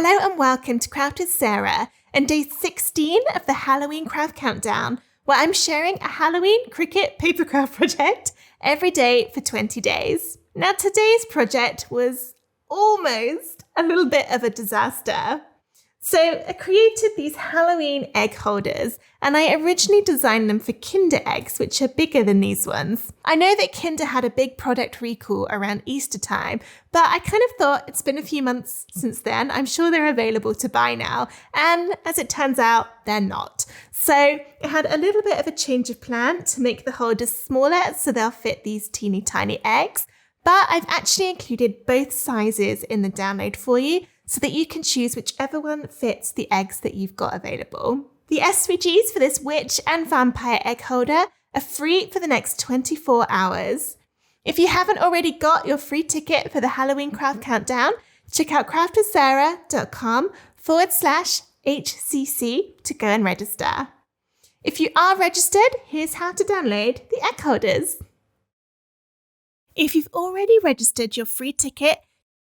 Hello and welcome to Craft with Sarah and day 16 of the Halloween Craft Countdown, where I'm sharing a Halloween Cricut paper craft project every day for 20 days. Now today's project was almost a little bit of a disaster. So I created these Halloween egg holders and I originally designed them for Kinder eggs, which are bigger than these ones. I know that Kinder had a big product recall around Easter time, but I kind of thought it's been a few months since then. I'm sure they're available to buy now. And as it turns out, they're not. So I had a little bit of a change of plan to make the holders smaller so they'll fit these teeny tiny eggs. But I've actually included both sizes in the download for you, so that you can choose whichever one fits the eggs that you've got available. The SVGs for this witch and vampire egg holder are free for the next 24 hours. If you haven't already got your free ticket for the Halloween Craft Countdown, check out craftwithsarah.com/HCC to go and register. If you are registered, here's how to download the egg holders. If you've already registered your free ticket,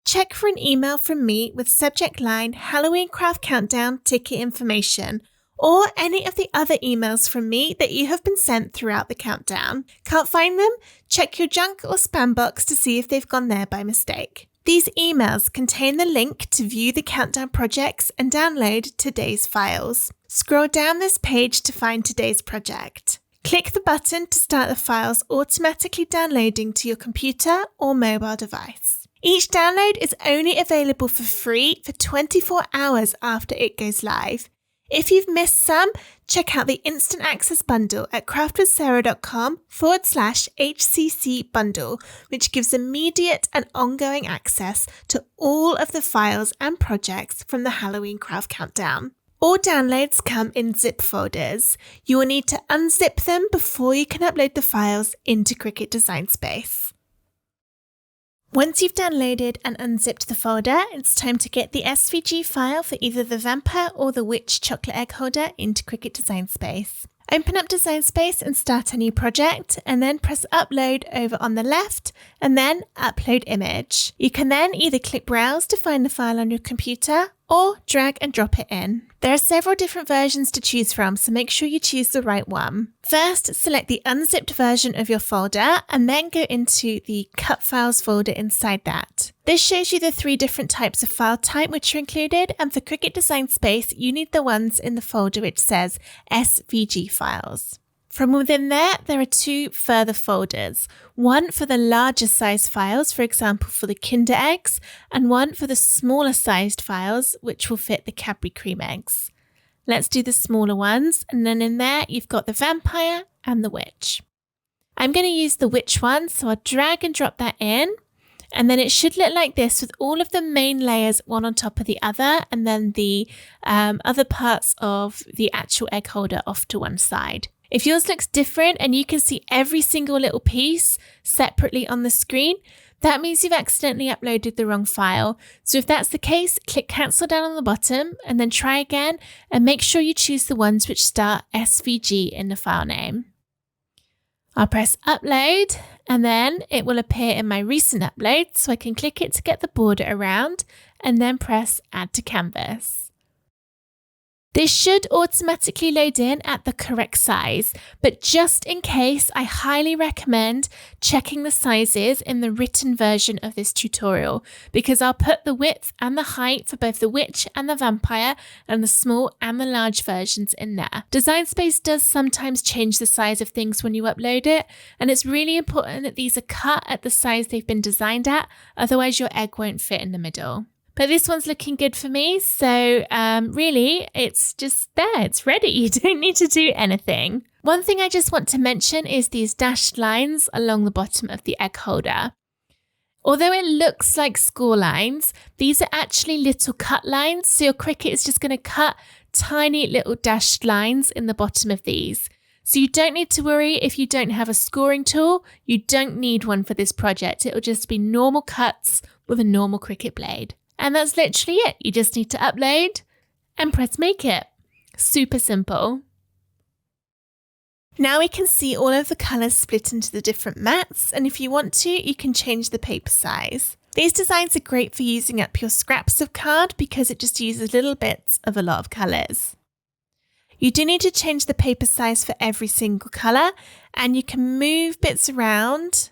check for an email from me with subject line Halloween Craft Countdown ticket information, or any of the other emails from me that you have been sent throughout the countdown. Can't find them? Check your junk or spam box to see if they've gone there by mistake. These emails contain the link to view the countdown projects and download today's files. Scroll down this page to find today's project. Click the button to start the files automatically downloading to your computer or mobile device. Each download is only available for free for 24 hours after it goes live. If you've missed some, check out the Instant Access Bundle at craftwithsarah.com/HCC bundle, which gives immediate and ongoing access to all of the files and projects from the Halloween Craft Countdown. All downloads come in zip folders. You will need to unzip them before you can upload the files into Cricut Design Space. Once you've downloaded and unzipped the folder, it's time to get the SVG file for either the vampire or the witch chocolate egg holder into Cricut Design Space. Open up Design Space and start a new project, and then press Upload over on the left, and then Upload Image. You can then either click Browse to find the file on your computer, or drag and drop it in. There are several different versions to choose from, so make sure you choose the right one. First, select the unzipped version of your folder, and then go into the Cut Files folder inside that. This shows you the 3 different types of file type which are included, and for Cricut Design Space, you need the ones in the folder which says SVG files. From within there are 2 further folders, one for the larger size files, for example for the Kinder eggs, and one for the smaller sized files which will fit the Cadbury Creme eggs. Let's do the smaller ones, and then in there you've got the vampire and the witch. I'm going to use the witch one, so I'll drag and drop that in, and then it should look like this with all of the main layers one on top of the other, and then the other parts of the actual egg holder off to one side. If yours looks different and you can see every single little piece separately on the screen, that means you've accidentally uploaded the wrong file. So if that's the case, click cancel down on the bottom and then try again, and make sure you choose the ones which start SVG in the file name. I'll press upload, and then it will appear in my recent uploads, so I can click it to get the border around and then press add to canvas. This should automatically load in at the correct size, but just in case, I highly recommend checking the sizes in the written version of this tutorial, because I'll put the width and the height for both the witch and the vampire and the small and the large versions in there. Design Space does sometimes change the size of things when you upload it, and it's really important that these are cut at the size they've been designed at, otherwise your egg won't fit in the middle. But this one's looking good for me, so really it's just there, it's ready. You don't need to do anything. One thing I just want to mention is these dashed lines along the bottom of the egg holder. Although it looks like score lines, these are actually little cut lines, so your Cricut is just going to cut tiny little dashed lines in the bottom of these. So you don't need to worry if you don't have a scoring tool. You don't need one for this project. It'll just be normal cuts with a normal Cricut blade. And that's literally it. You just need to upload and press make it. Super simple. Now we can see all of the colours split into the different mats, and if you want to, you can change the paper size. These designs are great for using up your scraps of card because it just uses little bits of a lot of colours. You do need to change the paper size for every single colour, and you can move bits around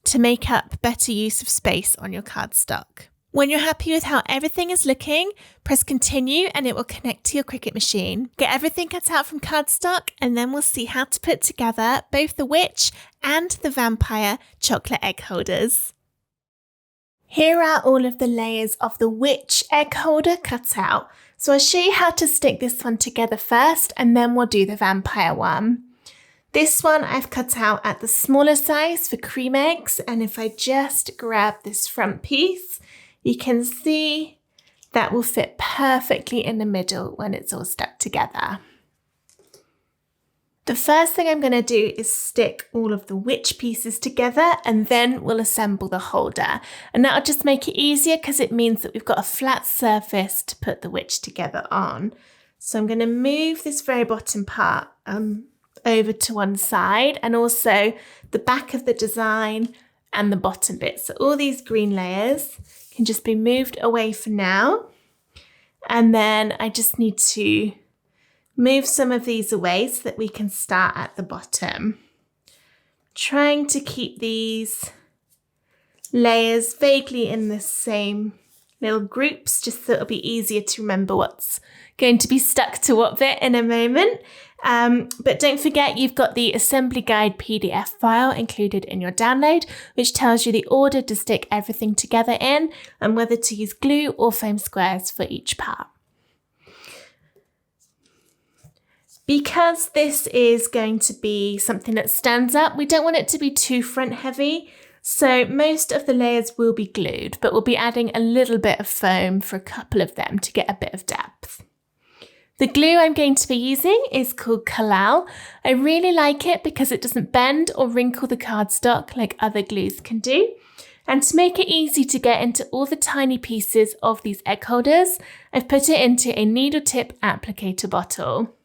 to make up better use of space on your cardstock. When you're happy with how everything is looking, press continue and it will connect to your Cricut machine. Get everything cut out from cardstock and then we'll see how to put together both the witch and the vampire chocolate egg holders. Here are all of the layers of the witch egg holder cut out. So I'll show you how to stick this one together first and then we'll do the vampire one. This one I've cut out at the smaller size for cream eggs, and if I just grab this front piece, you can see that will fit perfectly in the middle when it's all stuck together. The first thing I'm going to do is stick all of the witch pieces together and then we'll assemble the holder. And that'll just make it easier because it means that we've got a flat surface to put the witch together on. So I'm going to move this very bottom part over to one side, and also the back of the design and the bottom bit. So all these green layers can just be moved away for now. And then I just need to move some of these away so that we can start at the bottom. Trying to keep these layers vaguely in the same little groups, just so it'll be easier to remember what's going to be stuck to what bit in a moment. But don't forget you've got the assembly guide PDF file included in your download, which tells you the order to stick everything together in and whether to use glue or foam squares for each part. Because this is going to be something that stands up, we don't want it to be too front heavy. So most of the layers will be glued, but we'll be adding a little bit of foam for a couple of them to get a bit of depth. The glue I'm going to be using is called Kalal. I really like it because it doesn't bend or wrinkle the cardstock like other glues can do. And to make it easy to get into all the tiny pieces of these egg holders, I've put it into a needle tip applicator bottle.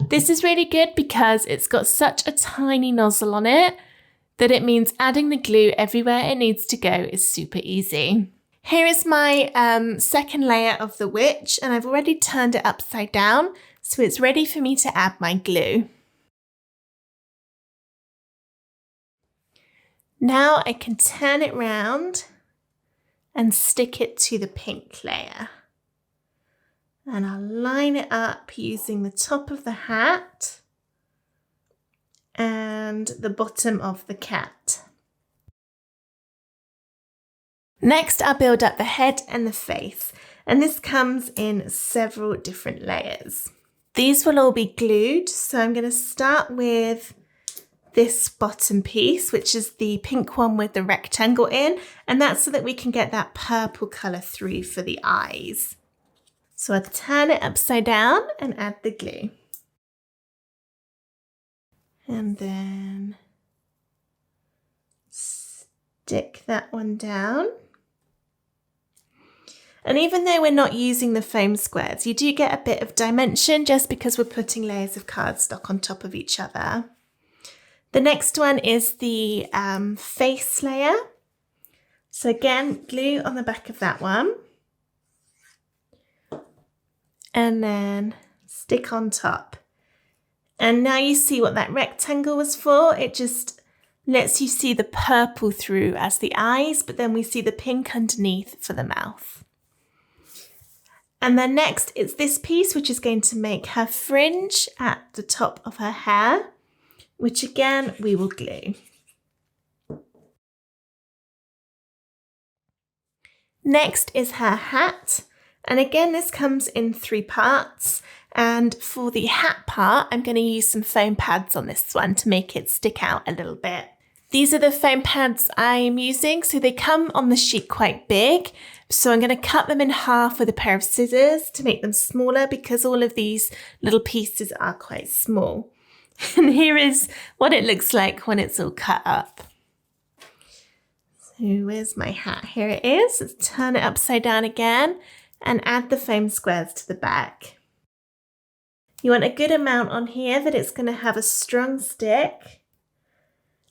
This is really good because it's got such a tiny nozzle on it that it means adding the glue everywhere it needs to go is super easy. Here is my second layer of the witch, and I've already turned it upside down, so it's ready for me to add my glue. Now I can turn it round and stick it to the pink layer. And I'll line it up using the top of the hat and the bottom of the cat. Next, I'll build up the head and the face, and this comes in several different layers. These will all be glued, so I'm going to start with this bottom piece, which is the pink one with the rectangle in, and that's so that we can get that purple colour through for the eyes. So I'll turn it upside down and add the glue. And then stick that one down. And even though we're not using the foam squares, you do get a bit of dimension just because we're putting layers of cardstock on top of each other. The next one is the face layer. So again, glue on the back of that one. And then stick on top. And now you see what that rectangle was for. It just lets you see the purple through as the eyes, but then we see the pink underneath for the mouth. And then next it's this piece, which is going to make her fringe at the top of her hair, which again we will glue. Next is her hat. And again, this comes in 3 parts. And for the hat part, I'm going to use some foam pads on this one to make it stick out a little bit. These are the foam pads I'm using, so they come on the sheet quite big. So I'm going to cut them in half with a pair of scissors to make them smaller because all of these little pieces are quite small. And here is what it looks like when it's all cut up. So where's my hat? Here it is. Let's turn it upside down again and add the foam squares to the back. You want a good amount on here that it's going to have a strong stick,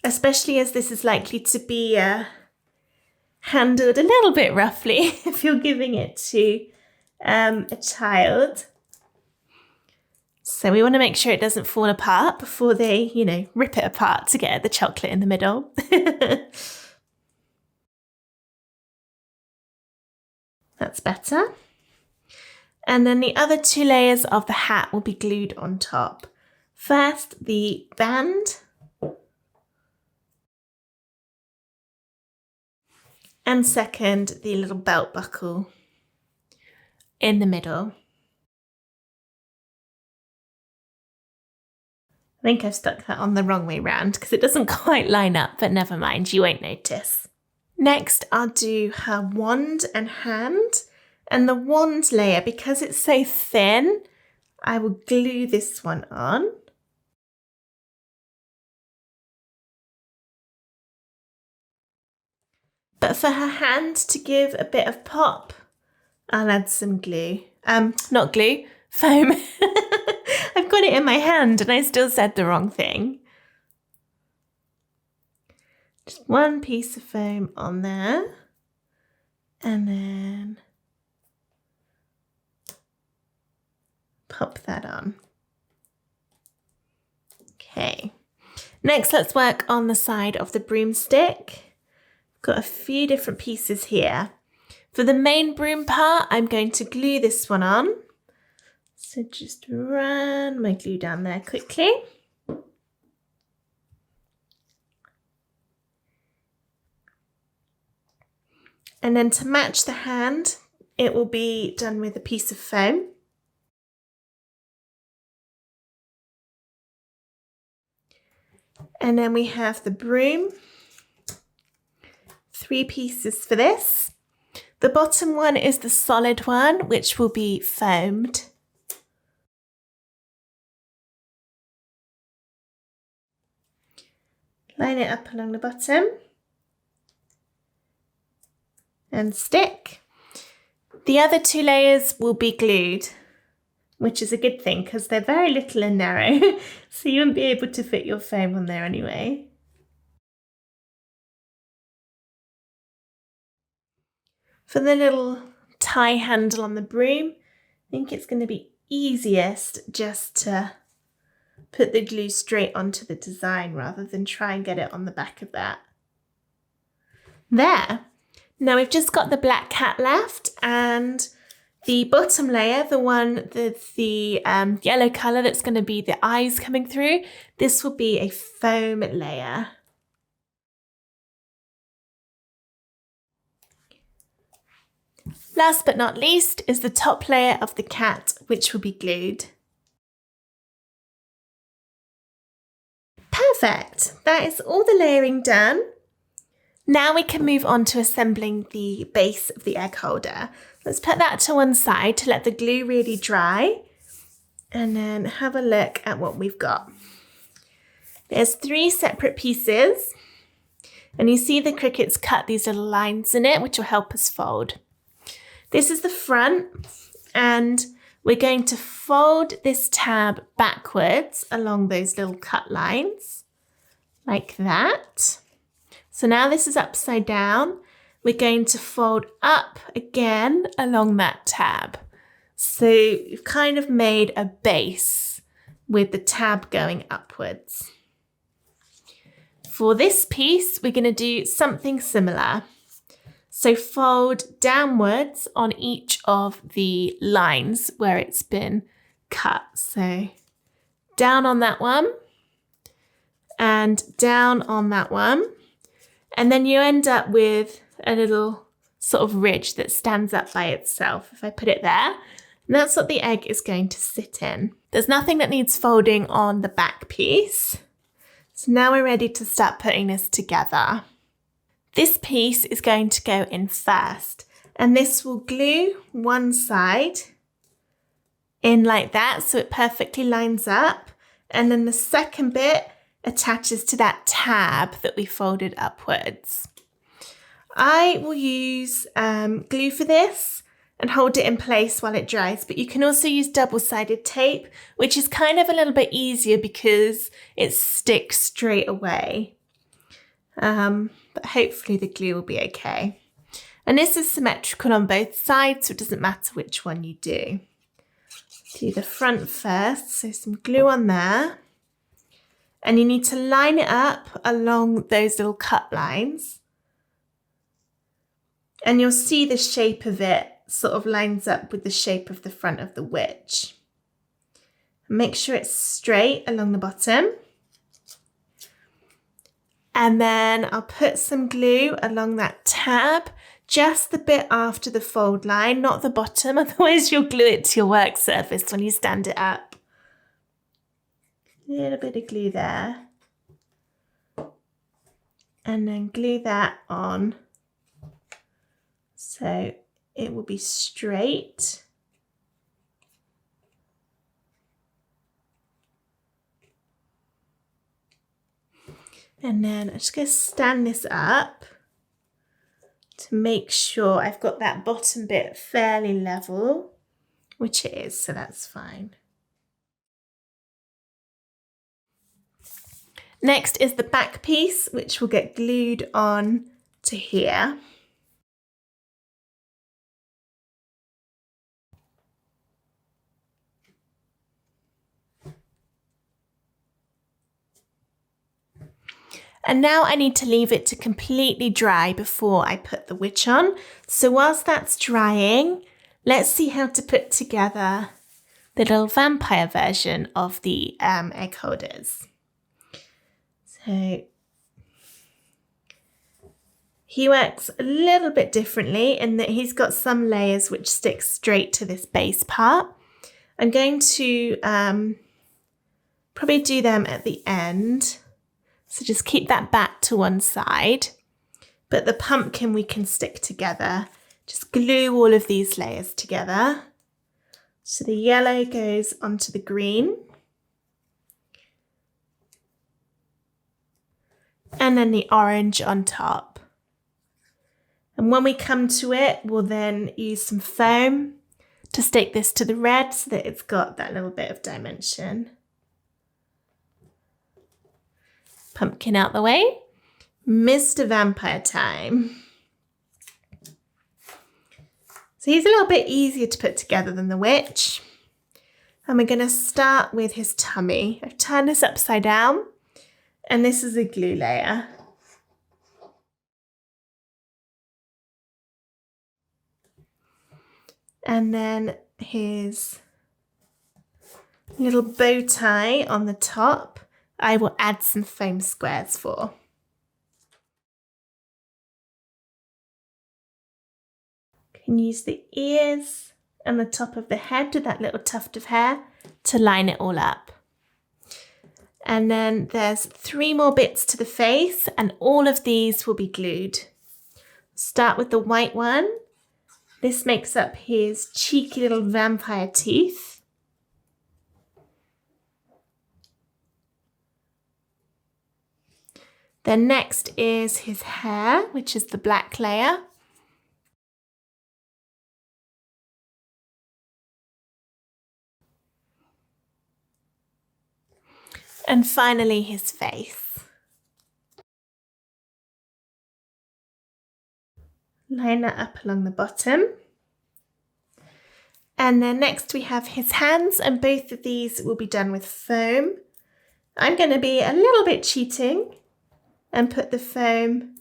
especially as this is likely to be a handled a little bit roughly if you're giving it to a child. So we want to make sure it doesn't fall apart before they, rip it apart to get the chocolate in the middle. That's better. And then the other 2 layers of the hat will be glued on top. First, the band. And second, the little belt buckle in the middle. I think I've stuck that on the wrong way round because it doesn't quite line up, but never mind, you won't notice. Next, I'll do her wand and hand. And the wand layer, because it's so thin, I will glue this one on. But for her hand, to give a bit of pop, I'll add some glue. Not glue, foam. I've got it in my hand and I still said the wrong thing. Just one piece of foam on there. And then pop that on. Okay. Next, let's work on the side of the broomstick. Got a few different pieces here. For the main broom part, I'm going to glue this one on. So just run my glue down there quickly. And then to match the hand, it will be done with a piece of foam. And then we have the broom. 3 pieces for this. The bottom one is the solid one, which will be foamed. Line it up along the bottom and stick. The other 2 layers will be glued, which is a good thing because they're very little and narrow, so you won't be able to fit your foam on there anyway. For the little tie handle on the broom, I think it's going to be easiest just to put the glue straight onto the design rather than try and get it on the back of that. There. Now we've just got the black cat left, and the bottom layer, the one with the yellow colour that's going to be the eyes coming through, this will be a foam layer. Last but not least is the top layer of the cat, which will be glued. Perfect! That is all the layering done. Now we can move on to assembling the base of the egg holder. Let's put that to one side to let the glue really dry and then have a look at what we've got. There's 3 separate pieces and you see the Cricut's cut these little lines in it which will help us fold. This is the front and we're going to fold this tab backwards along those little cut lines like that. So now this is upside down. We're going to fold up again along that tab. So we've kind of made a base with the tab going upwards. For this piece, we're going to do something similar. So fold downwards on each of the lines where it's been cut. So down on that one and down on that one. And then you end up with a little sort of ridge that stands up by itself. If I put it there, and that's what the egg is going to sit in. There's nothing that needs folding on the back piece. So now we're ready to start putting this together. This piece is going to go in first, and this will glue one side in like that so it perfectly lines up. And then the second bit attaches to that tab that we folded upwards. I will use glue for this and hold it in place while it dries, but you can also use double-sided tape, which is kind of a little bit easier because it sticks straight away. But hopefully the glue will be okay. And this is symmetrical on both sides, so it doesn't matter which one you do. Do the front first, so some glue on there. And you need to line it up along those little cut lines. And you'll see the shape of it sort of lines up with the shape of the front of the witch. Make sure it's straight along the bottom. And then I'll put some glue along that tab, just the bit after the fold line, not the bottom, otherwise you'll glue it to your work surface when you stand it up. A little bit of glue there. And then glue that on so it will be straight. And then I'm just going to stand this up to make sure I've got that bottom bit fairly level, which it is, so that's fine. Next is the back piece, which will get glued on to here. And now I need to leave it to completely dry before I put the witch on. So whilst that's drying, let's see how to put together the little vampire version of the egg holders. So he works a little bit differently in that he's got some layers which stick straight to this base part. I'm going to probably do them at the end. So just keep that back to one side. But the pumpkin we can stick together. Just glue all of these layers together. So the yellow goes onto the green. And then the orange on top. And when we come to it, we'll then use some foam to stick this to the red so that it's got that little bit of dimension. Pumpkin out the way. Mr. Vampire time. So he's a little bit easier to put together than the witch. And we're going to start with his tummy. I've turned this upside down and this is a glue layer. And then his little bow tie on the top, I will add some foam squares for. Can use the ears and the top of the head with that little tuft of hair to line it all up. And then there's 3 more bits to the face and all of these will be glued. Start with the white one. This makes up his cheeky little vampire teeth. Then next is his hair, which is the black layer. And finally his face. Line that up along the bottom. And then next we have his hands, and both of these will be done with foam. I'm going to be a little bit cheating and put the foam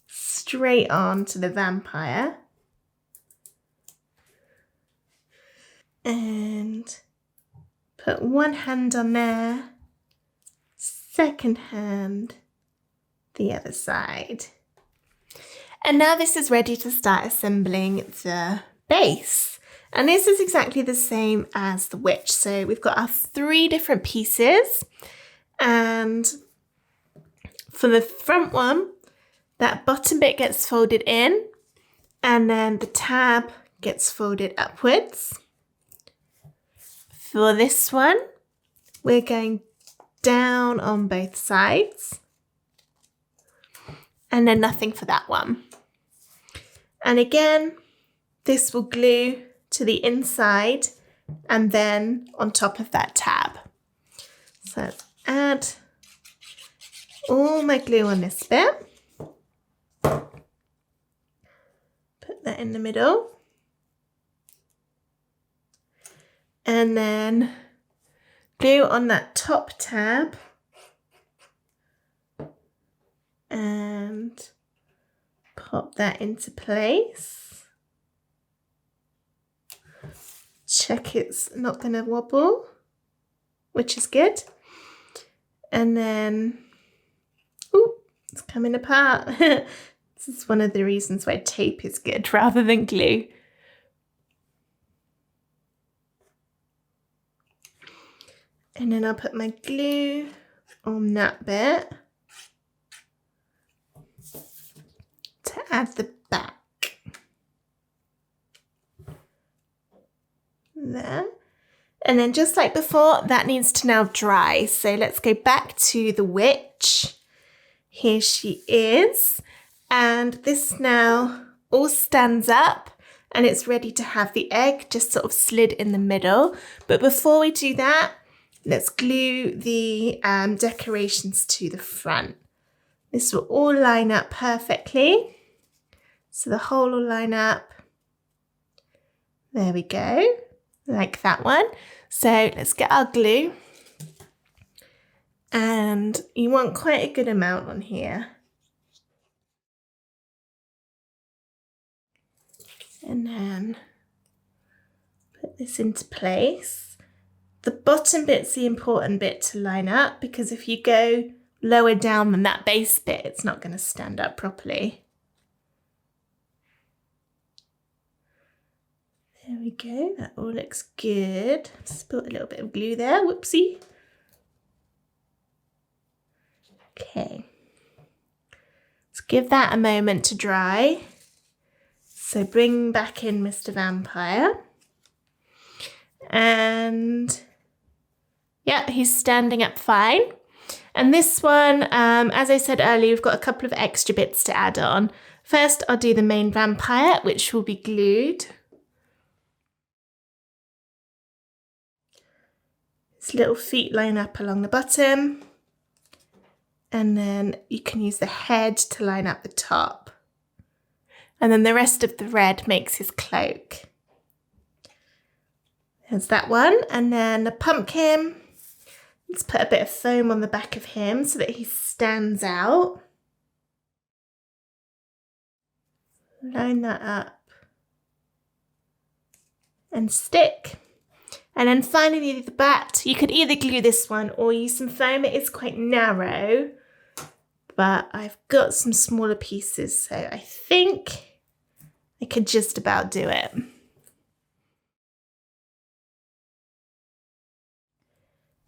straight on to the vampire. And put one hand on there, second hand, the other side. And now this is ready to start assembling the base. And this is exactly the same as the witch. So we've got our 3 different pieces. And for the front one, that bottom bit gets folded in and then the tab gets folded upwards. For this one, we're going down on both sides. And then nothing for that one. And again, this will glue to the inside and then on top of that tab. So let's add all my glue on this bit. put that in the middle. And then glue on that top tab. And pop that into place. Check it's not going to wobble, which is good. And then, ooh, it's coming apart. This is one of the reasons why tape is good rather than glue. And then I'll put my glue on that bit to add the back. There. And then just like before, that needs to now dry. So let's go back to the witch. Here she is. And this now all stands up and it's ready to have the egg just sort of slid in the middle. But before we do that, let's glue the decorations to the front. This will all line up perfectly. So the whole will line up. There we go, like that one. So let's get our glue. And you want quite a good amount on here. And then put this into place. The bottom bit's the important bit to line up because if you go lower down than that base bit, it's not going to stand up properly. There we go, that all looks good. Spilled a little bit of glue there, whoopsie. Okay, let's give that a moment to dry. So bring back in Mr. Vampire. And yeah, he's standing up fine. And this one, as I said earlier, we've got a couple of extra bits to add on. First, I'll do the main vampire, which will be glued. His little feet line up along the bottom. And then you can use the head to line up the top. And then the rest of the red makes his cloak. There's that one. And then the pumpkin. Let's put a bit of foam on the back of him so that he stands out. Line that up. And stick. And then finally the bat. You could either glue this one or use some foam. It is quite narrow. But I've got some smaller pieces, so I think I could just about do it.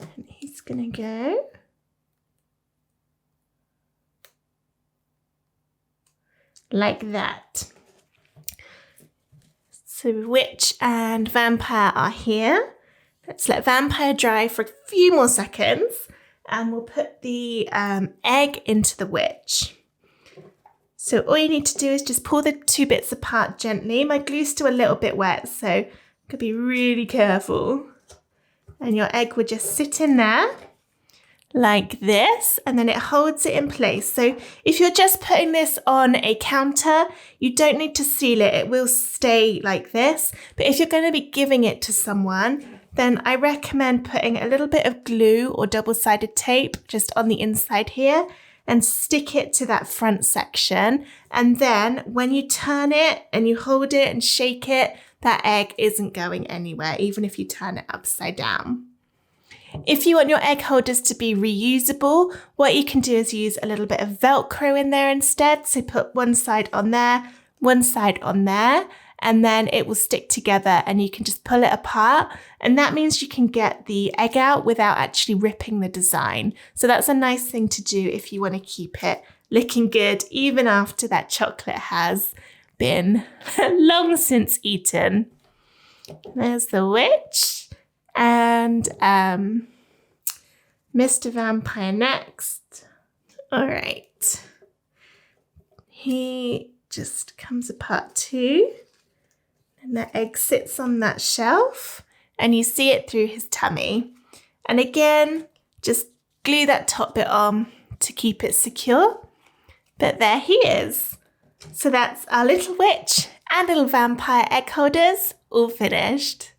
And he's gonna go. Like that. So witch and vampire are here. Let's let vampire dry for a few more seconds. And we'll put the egg into the witch. So all you need to do is just pull the two bits apart gently. My glue's still a little bit wet, so you could be really careful. And your egg would just sit in there like this, and then it holds it in place. So if you're just putting this on a counter, you don't need to seal it. It will stay like this. But if you're going to be giving it to someone, then I recommend putting a little bit of glue or double-sided tape just on the inside here and stick it to that front section. And then when you turn it and you hold it and shake it, that egg isn't going anywhere, even if you turn it upside down. If you want your egg holders to be reusable, what you can do is use a little bit of Velcro in there instead. So put one side on there, one side on there, and then it will stick together and you can just pull it apart. And that means you can get the egg out without actually ripping the design. So that's a nice thing to do if you want to keep it looking good, even after that chocolate has been long since eaten. There's the witch and Mr. Vampire next. All right. He just comes apart too. And the egg sits on that shelf and you see it through his tummy. And again, just glue that top bit on to keep it secure. But there he is. So that's our little witch and little vampire egg holders all finished.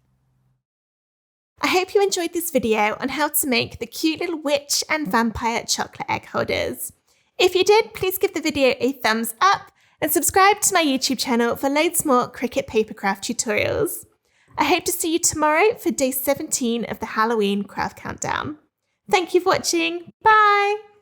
I hope you enjoyed this video on how to make the cute little witch and vampire chocolate egg holders. If you did, please give the video a thumbs up and subscribe to my YouTube channel for loads more Cricut papercraft tutorials. I hope to see you tomorrow for day 17 of the Halloween craft countdown. Thank you for watching. Bye!